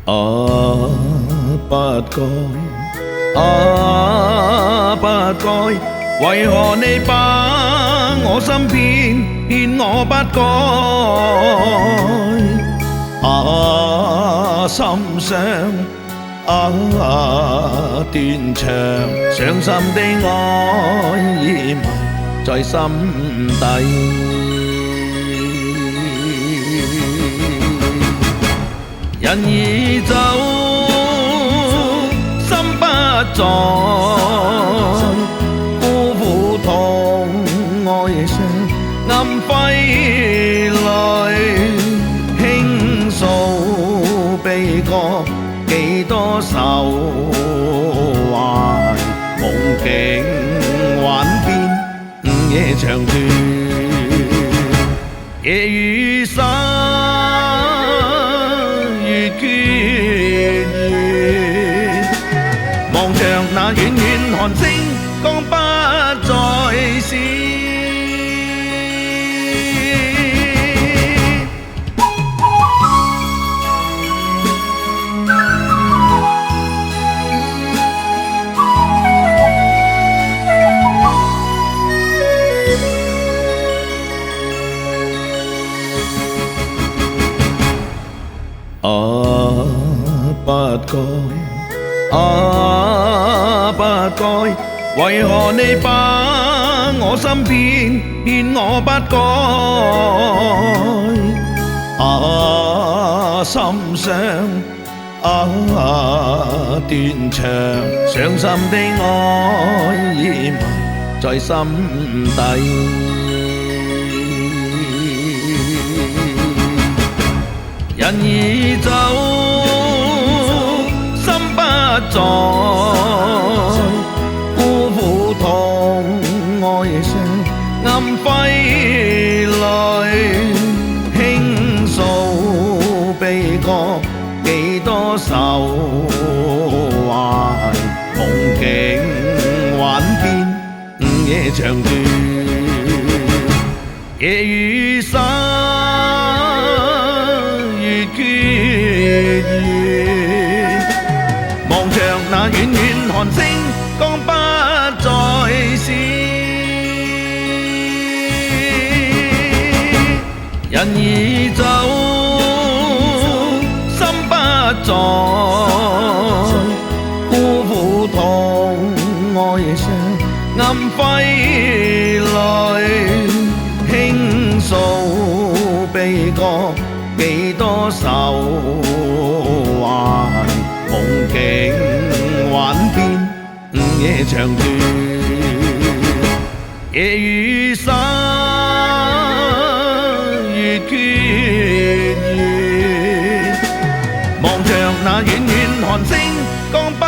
不該，不該，為何你把我心騙我不該？心傷，斷腸，傷心的愛已埋在心底。人已走，心不在，辜負痛愛上暗揮淚，傾訴悲歌，幾多愁懷，夢境幻變，午夜長斷，夜雨灑。望着那遠遠寒星，光不再閃。不該，不該，為何你把我心騙我不該？心傷，斷腸，傷心的愛已埋在心底。人已走，心不在，辜負痛愛上暗揮淚，傾訴悲歌，幾多愁懷，夢境幻變，午夜長斷，夜雨灑。望着那遠遠寒星，光不再閃。人已走，心不在，辜負痛愛上暗揮淚，傾訴悲歌，幾多愁懷，夢境幻變，午夜長斷，夜雨灑月缺月，望着那遠遠寒星，光不